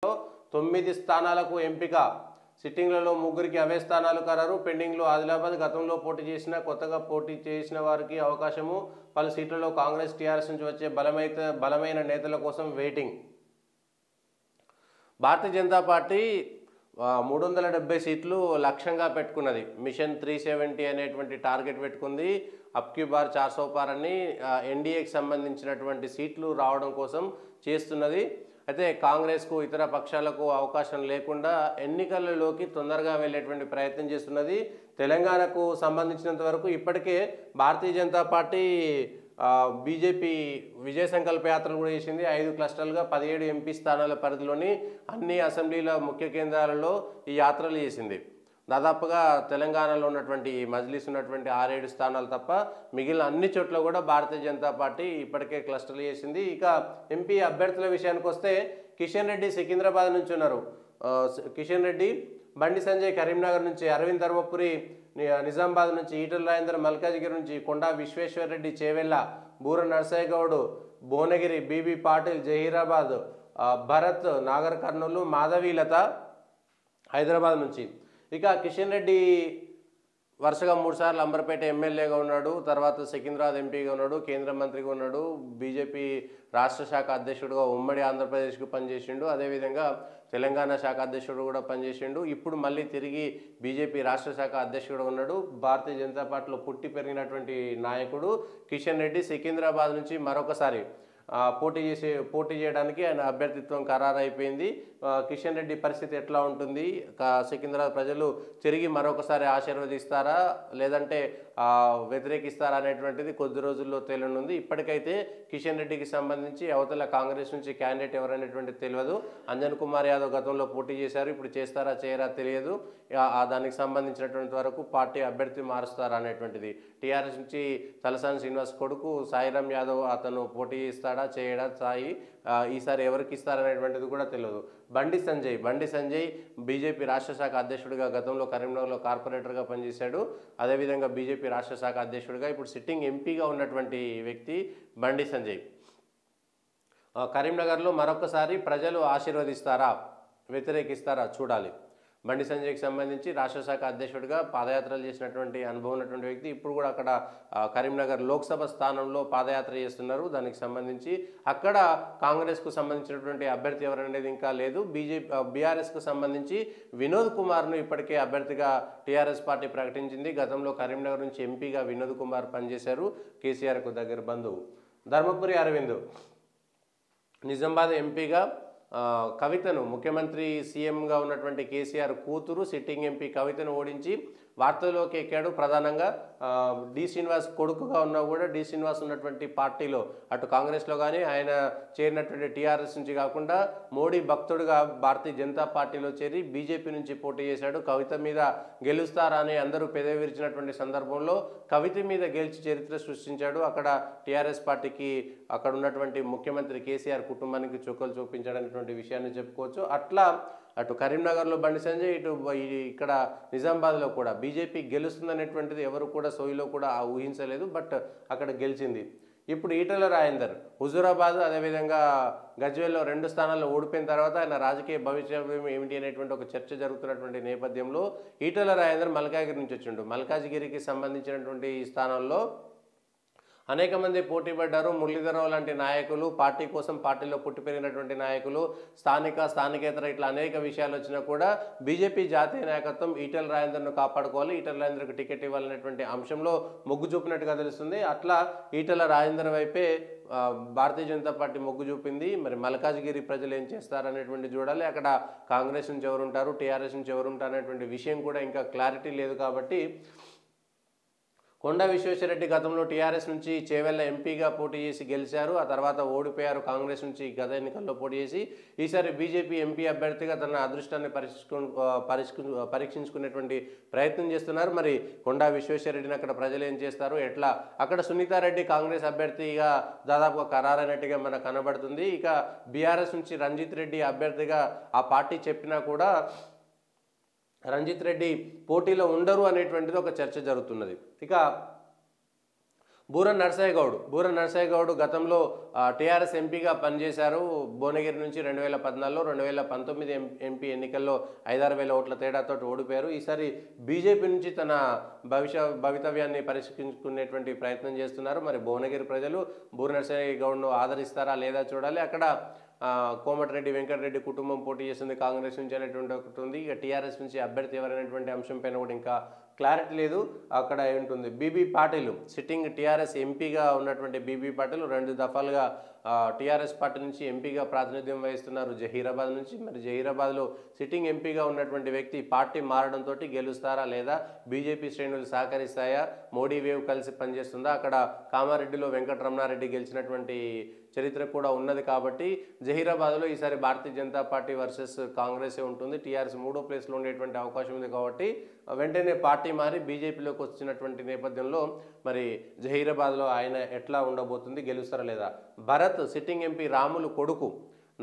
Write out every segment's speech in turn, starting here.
9 స్థానాలకు ఎంపిక. సిట్టింగ్లలో ముగ్గురికి అవే స్థానాలు ఖరారు. పెండింగ్లో ఆదిలాబాద్. గతంలో పోటీ చేసిన, కొత్తగా పోటీ చేసిన వారికి అవకాశము. పలు సీట్లలో కాంగ్రెస్, టీఆర్ఎస్ నుంచి వచ్చే బలమైన నేతల కోసం వెయిటింగ్. భారతీయ జనతా పార్టీ 370 సీట్లు లక్ష్యంగా పెట్టుకున్నది. మిషన్ 370 అనేటువంటి టార్గెట్ పెట్టుకుంది. అబ్కి బార్ 400 పార్ అని ఎన్డీఏకి సంబంధించినటువంటి సీట్లు రావడం కోసం చేస్తున్నది. అయితే కాంగ్రెస్కు ఇతర పక్షాలకు అవకాశం లేకుండా ఎన్నికలలోకి తొందరగా వెళ్ళేటువంటి ప్రయత్నం చేస్తున్నది. తెలంగాణకు సంబంధించినంత వరకు ఇప్పటికే భారతీయ జనతా పార్టీ బీజేపీ విజయ సంకల్ప యాత్రలు కూడా చేసింది. 5 క్లస్టర్లుగా 17 ఎంపీ స్థానాల పరిధిలోని అన్ని అసెంబ్లీల ముఖ్య కేంద్రాలలో ఈ యాత్రలు చేసింది. దాదాపుగా తెలంగాణలో ఉన్నటువంటి మజ్లిస్ ఉన్నటువంటి 6-7 స్థానాలు తప్ప మిగిలిన అన్ని చోట్ల కూడా భారతీయ జనతా పార్టీ ఇప్పటికే క్లస్టర్లు చేసింది. ఇక ఎంపీ అభ్యర్థుల విషయానికి వస్తే కిషన్ రెడ్డి సికింద్రాబాద్ నుంచి ఉన్నారు. కిషన్ రెడ్డి, బండి సంజయ్ కరీంనగర్ నుంచి, అరవింద్ ధర్మపురి నిజామాబాద్ నుంచి, ఈటల రాజేందర్ మల్కాజిగిరి నుంచి, కొండా విశ్వేశ్వరరెడ్డి చేవెళ్ళ, బూర నర్సయ్య గౌడ్ భువనగిరి, బీబీ పాటిల్ జహీరాబాద్, భరత్ నాగర్ కర్నూలు, మాధవీలత హైదరాబాద్ నుంచి. ఇక కిషన్ రెడ్డి వరుసగా 3 సార్లు అంబర్పేట ఎమ్మెల్యేగా ఉన్నాడు. తర్వాత సికింద్రాబాద్ ఎంపీగా ఉన్నాడు, కేంద్ర మంత్రిగా ఉన్నాడు, బీజేపీ రాష్ట్ర శాఖ అధ్యక్షుడుగా ఉమ్మడి ఆంధ్రప్రదేశ్కు పనిచేసిండు. అదేవిధంగా తెలంగాణ శాఖ అధ్యక్షుడు కూడా పనిచేసిండు. ఇప్పుడు మళ్ళీ తిరిగి బీజేపీ రాష్ట్ర శాఖ అధ్యక్షుడు ఉన్నాడు. భారతీయ జనతా పార్టీలో పుట్టి పెరిగినటువంటి నాయకుడు కిషన్ రెడ్డి సికింద్రాబాద్ నుంచి మరొకసారి పోటీ చేయడానికి ఆయన అభ్యర్థిత్వం ఖరారైపోయింది. కిషన్ రెడ్డి పరిస్థితి ఎట్లా ఉంటుంది, సికింద్రాబాద్ ప్రజలు తిరిగి మరొకసారి ఆశీర్వదిస్తారా లేదంటే వ్యతిరేకిస్తారా అనేటువంటిది కొద్ది రోజుల్లో తేలనుంది. ఇప్పటికైతే కిషన్ రెడ్డికి సంబంధించి అవతల కాంగ్రెస్ నుంచి క్యాండిడేట్ ఎవరనేటువంటిది తెలియదు. అంజన్ కుమార్ యాదవ్ గతంలో పోటీ చేశారు, ఇప్పుడు చేస్తారా చేయరా తెలియదు. దానికి సంబంధించినటువంటి వరకు పార్టీ అభ్యర్థి మారుస్తారా అనేటువంటిది. టీఆర్ఎస్ నుంచి తలసాని శ్రీనివాస్ కొడుకు సాయిరామ్ యాదవ్ అతను పోటీ చేస్తాడా చేయడా సాయి ఈసారి ఎవరికి ఇస్తారనేటువంటిది కూడా తెలియదు. బండి సంజయ్ బీజేపీ రాష్ట్ర శాఖ అధ్యక్షుడిగా గతంలో కరీంనగర్లో కార్పొరేటర్గా పనిచేశాడు. అదేవిధంగా బీజేపీ రాష్ట్ర శాఖ అధ్యక్షుడిగా ఇప్పుడు సిట్టింగ్ ఎంపీగా ఉన్నటువంటి వ్యక్తి బండి సంజయ్. కరీంనగర్లో మరొకసారి ప్రజలు ఆశీర్వదిస్తారా వ్యతిరేకిస్తారా చూడాలి. బండి సంజయ్కి సంబంధించి రాష్ట్ర శాఖ అధ్యక్షుడిగా పాదయాత్రలు చేసినటువంటి అనుభవం ఉన్నటువంటి వ్యక్తి ఇప్పుడు కూడా అక్కడ కరీంనగర్ లోక్సభ స్థానంలో పాదయాత్ర చేస్తున్నారు. దానికి సంబంధించి అక్కడ కాంగ్రెస్కు సంబంధించినటువంటి అభ్యర్థి ఎవరనేది ఇంకా లేదు. బీఆర్ఎస్కు సంబంధించి వినోద్ కుమార్ను ఇప్పటికే అభ్యర్థిగా టీఆర్ఎస్ పార్టీ ప్రకటించింది. గతంలో కరీంనగర్ నుంచి ఎంపీగా వినోద్ కుమార్ పనిచేశారు. కేసీఆర్కు దగ్గర బంధువు. ధర్మపురి అరవింద్ నిజామాబాద్ ఎంపీగా కవితను ముఖ్యమంత్రి సీఎంగా ఉన్నటువంటి కేసీఆర్ కూతురు సిట్టింగ్ ఎంపీ కవితను ఓడించి వార్తల్లోకి ఎక్కాడు. ప్రధానంగా డి శ్రీనివాస్ కొడుకుగా ఉన్నా కూడా డి శ్రీనివాస్ ఉన్నటువంటి పార్టీలో అటు కాంగ్రెస్లో కానీ ఆయన చేరినటువంటి టీఆర్ఎస్ నుంచి కాకుండా మోడీ భక్తుడుగా భారతీయ జనతా పార్టీలో చేరి బీజేపీ నుంచి పోటీ చేశాడు. కవిత మీద గెలుస్తారా అని అందరూ పెదవి విరిచినటువంటి సందర్భంలో కవిత మీద గెలిచి చరిత్ర సృష్టించాడు. అక్కడ టీఆర్ఎస్ పార్టీకి అక్కడ ఉన్నటువంటి ముఖ్యమంత్రి కేసీఆర్ కుటుంబానికి చుక్కలు చూపించడానికి విషయాన్ని చెప్పుకోవచ్చు. అట్లా అటు కరీంనగర్లో బండి సంజయ్, ఇటు ఇక్కడ నిజామాబాద్లో కూడా బీజేపీ గెలుస్తుందనేటువంటిది ఎవరు కూడా సోయిలో కూడా ఊహించలేదు. బట్ అక్కడ గెలిచింది. ఇప్పుడు ఈటల రాజేందర్ హుజూరాబాద్ అదేవిధంగా గజ్వేల్లో 2 స్థానాల్లో ఓడిపోయిన తర్వాత ఆయన రాజకీయ భవిష్యత్తు ఏమిటి అనేటువంటి ఒక చర్చ జరుగుతున్నటువంటి నేపథ్యంలో ఈటల రాజేందర్ మల్కాజిగిరి నుంచి వచ్చిండు. మల్కాజిగిరికి సంబంధించినటువంటి ఈ స్థానంలో అనేక మంది పోటీ పడ్డారు. మురళీధరరావు లాంటి నాయకులు, పార్టీ కోసం పార్టీలో పుట్టి పెరిగినటువంటి నాయకులు, స్థానికేతర ఇట్లా అనేక విషయాలు వచ్చినా కూడా బీజేపీ జాతీయ నాయకత్వం ఈటల రాజేందర్ను కాపాడుకోవాలి, ఈటల రాజేందర్కు టికెట్ ఇవ్వాలనేటువంటి అంశంలో మొగ్గు చూపినట్టుగా తెలుస్తుంది. అట్లా ఈటల రాజేందర్ వైపే భారతీయ జనతా పార్టీ మొగ్గు చూపింది. మరి మల్కాజ్గిరి ప్రజలు ఏం చేస్తారనేటువంటి చూడాలి. అక్కడ కాంగ్రెస్ నుంచి ఎవరుంటారు, టీఆర్ఎస్ నుంచి ఎవరుంటారు అనేటువంటి విషయం కూడా ఇంకా క్లారిటీ లేదు. కాబట్టి కొండా విశ్వేశ్వరరెడ్డి గతంలో టీఆర్ఎస్ నుంచి చేవెళ్ళ ఎంపీగా పోటీ చేసి గెలిచారు. ఆ తర్వాత ఓడిపోయారు కాంగ్రెస్ నుంచి గత ఎన్నికల్లో పోటీ చేసి. ఈసారి బీజేపీ ఎంపీ అభ్యర్థిగా తన అదృష్టాన్ని పరీక్షించుకునేటువంటి ప్రయత్నం చేస్తున్నారు. మరి కొండా విశ్వేశ్వరరెడ్డిని అక్కడ ప్రజలు ఏం చేస్తారు, ఎట్లా? అక్కడ సునీతారెడ్డి కాంగ్రెస్ అభ్యర్థిగా దాదాపుగా ఖరారైనట్టుగా మనకు కనబడుతుంది. ఇక బీఆర్ఎస్ నుంచి రంజిత్ రెడ్డి అభ్యర్థిగా ఆ పార్టీ చెప్పినా కూడా రంజిత్ రెడ్డి పోటీలో ఉండరు అనేటువంటిది ఒక చర్చ జరుగుతున్నది. ఇక బూర నర్సయ్య గౌడ్ గతంలో టీఆర్ఎస్ ఎంపీగా పనిచేశారు. భువనగిరి నుంచి 2014లో 2019 ఎంపీ ఎన్నికల్లో 5-6 వేల ఓట్ల తేడాతో ఓడిపోయారు. ఈసారి బీజేపీ నుంచి తన భవితవ్యాన్ని పరిష్కరించుకునేటువంటి ప్రయత్నం చేస్తున్నారు. మరి భువనగిరి ప్రజలు బూర నర్సయ్య గౌడ్ను ఆదరిస్తారా లేదా చూడాలి. అక్కడ కోమటిరెడ్డి వెంకటరెడ్డి కుటుంబం పోటీ చేస్తుంది కాంగ్రెస్ నుంచి అనేటువంటి ఒకటి ఉంది. ఇక టీఆర్ఎస్ నుంచి అభ్యర్థి ఎవరైనటువంటి అంశం పైన కూడా ఇంకా క్లారిటీ లేదు. అక్కడ ఉంటుంది బీబీ పాటిల్, సిట్టింగ్ టీఆర్ఎస్ ఎంపీగా ఉన్నటువంటి బీబీ పాటిల్ 2 దఫాలుగా టీఆర్ఎస్ పార్టీ నుంచి ఎంపీగా ప్రాతినిధ్యం వహిస్తున్నారు జహీరాబాద్ నుంచి. మరి జహీరాబాద్లో సిట్టింగ్ ఎంపీగా ఉన్నటువంటి వ్యక్తి పార్టీ మారడంతో గెలుస్తారా లేదా, బీజేపీ శ్రేణులు సహకరిస్తాయా, మోడీ వేవ్ కలిసి పనిచేస్తుందా, అక్కడ కామారెడ్డిలో వెంకటరమణారెడ్డి గెలిచినటువంటి చరిత్ర కూడా ఉన్నది. కాబట్టి జహీరాబాద్లో ఈసారి భారతీయ జనతా పార్టీ వర్సెస్ కాంగ్రెసే ఉంటుంది. టీఆర్ఎస్ 3వ ప్లేస్లో ఉండేటువంటి అవకాశం ఉంది. కాబట్టి వెంటనే పార్టీ మారి బీజేపీలోకి వచ్చినటువంటి నేపథ్యంలో మరి జహీరాబాద్లో ఆయన ఎట్లా ఉండబోతుంది, గెలుస్తారా లేదా. భరత్ సిట్టింగ్ ఎంపీ రాములు కొడుకు,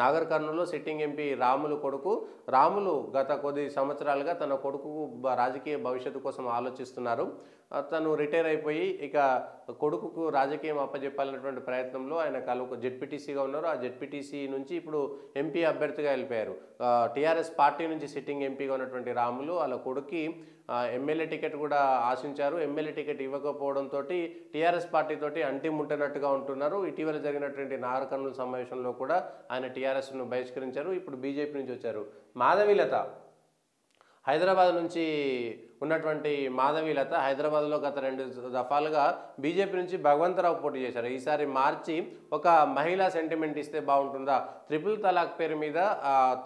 నాగర్ కర్నూలులో సిట్టింగ్ ఎంపీ రాములు కొడుకు. రాములు గత కొద్ది సంవత్సరాలుగా తన కొడుకు రాజకీయ భవిష్యత్తు కోసం ఆలోచిస్తున్నారు. తను రిటైర్ అయిపోయి ఇక కొడుకుకు రాజకీయం అప్పచెప్పాలన్నటువంటి ప్రయత్నంలో ఆయన కలుపు జెడ్పీటీసీగా ఉన్నారు. ఆ జెడ్పీటీసీ నుంచి ఇప్పుడు ఎంపీ అభ్యర్థిగా వెళ్ళిపోయారు. టీఆర్ఎస్ పార్టీ నుంచి సిట్టింగ్ ఎంపీగా ఉన్నటువంటి రాములు వాళ్ళ కొడుక్కి ఎమ్మెల్యే టికెట్ కూడా ఆశించారు. ఎమ్మెల్యే టికెట్ ఇవ్వకపోవడంతో టీఆర్ఎస్ పార్టీతోటి అంటిముట్టనట్టుగా ఉంటున్నారు. ఇటీవల జరిగినటువంటి నాగర్ కర్నూలు సమావేశంలో కూడా ఆయన టీఆర్ఎస్ను బహిష్కరించారు. ఇప్పుడు బీజేపీ నుంచి వచ్చారు. మాధవీలత హైదరాబాద్ నుంచి ఉన్నటువంటి మాధవీలత హైదరాబాద్లో గత 2 దఫాలుగా బీజేపీ నుంచి భగవంతరావు పోటీ చేశారు. ఈసారి మార్చి ఒక మహిళా సెంటిమెంట్ ఇస్తే బాగుంటుందా, ట్రిపుల్ తలాక్ పేరు మీద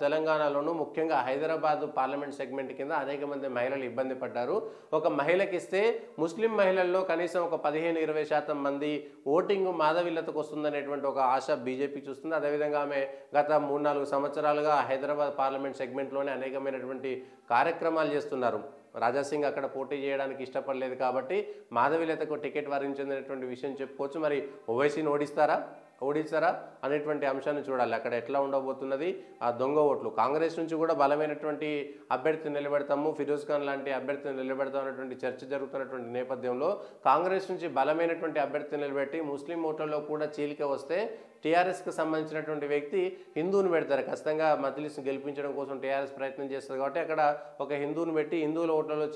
తెలంగాణలోనూ ముఖ్యంగా హైదరాబాద్ పార్లమెంట్ సెగ్మెంట్ కింద అనేక మంది మహిళలు ఇబ్బంది పడ్డారు. ఒక మహిళకి ఇస్తే ముస్లిం మహిళల్లో కనీసం ఒక 15-20% మంది ఓటింగ్ మాధవీలతకు వస్తుందనేటువంటి ఒక ఆశ బీజేపీ చూస్తుంది. అదేవిధంగా ఆమె గత 3-4 సంవత్సరాలుగా హైదరాబాద్ పార్లమెంట్ సెగ్మెంట్లోనే అనేకమైనటువంటి కార్యక్రమాలు చేస్తున్నారు. రాజాసింగ్ అక్కడ పోటీ చేయడానికి ఇష్టపడలేదు కాబట్టి మాధవీలతకు టికెట్ వరించినటువంటి విషయం చెప్పుకోవచ్చు. మరి ఓవైసీని ఓడిస్తారా అనేటువంటి అంశాన్ని చూడాలి. అక్కడ ఎట్లా ఉండబోతున్నది. ఆ దొంగ ఓట్లు కాంగ్రెస్ నుంచి కూడా బలమైనటువంటి అభ్యర్థిని నిలబెడతాము, ఫిరోజ్ ఖాన్ లాంటి అభ్యర్థిని నిలబెడతాం అనేటువంటి చర్చ జరుగుతున్నటువంటి నేపథ్యంలో కాంగ్రెస్ నుంచి బలమైనటువంటి అభ్యర్థిని నిలబెట్టి ముస్లిం ఓట్లలో కూడా చీలిక వస్తే టీఆర్ఎస్కి సంబంధించినటువంటి వ్యక్తి హిందూని పెడతారు. ఖచ్చితంగా మజ్లిస్ను గెలిపించడం కోసం టీఆర్ఎస్ ప్రయత్నం చేస్తారు. కాబట్టి అక్కడ ఒక హిందూని పెట్టి హిందువుల ఓట్లలో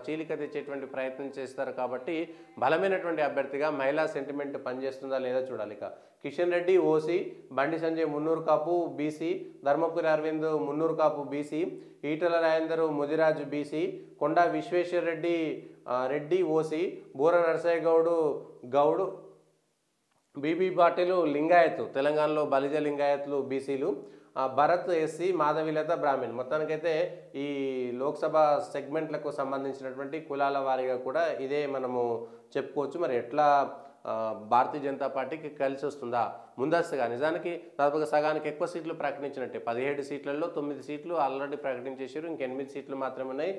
చీలిక తెచ్చేటువంటి ప్రయత్నం చేస్తారు. కాబట్టి బలమైనటువంటి అభ్యర్థిగా మహిళా సెంటిమెంట్ పనిచేస్తుందా లేదా చూడాలి. ఇక Kishan Reddy OC, Bandi Sanjay Munnuru Kapu BC, Dharmapuri Arvind Munnuru Kapu BC, Etela Rajender Mudiraj BC, కొండా విశ్వేశ్వర్ రెడ్డి ఓసీ, బూర నర్సయ్య గౌడ్, బీబీ పాటిల్ లింగాయత్, తెలంగాణలో బలిజ లింగాయత్లు బీసీలు, భరత్ ఎస్సీ, మాధవీలత బ్రాహ్మణ్. మొత్తానికైతే ఈ లోక్సభ సెగ్మెంట్లకు సంబంధించినటువంటి కులాల వారీగా కూడా ఇదే మనము చెప్పుకోవచ్చు. మరి ఎట్లా భారతీయ జనతా పార్టీకి కలిసి వస్తుందా ముందస్తుగా. నిజానికి దాదాపుగా సగానికి ఎక్కువ సీట్లు ప్రకటించినట్టే. 17 సీట్లలో 9 సీట్లు ఆల్రెడీ ప్రకటించేసారు. ఇంక 8 సీట్లు మాత్రమే ఉన్నాయి.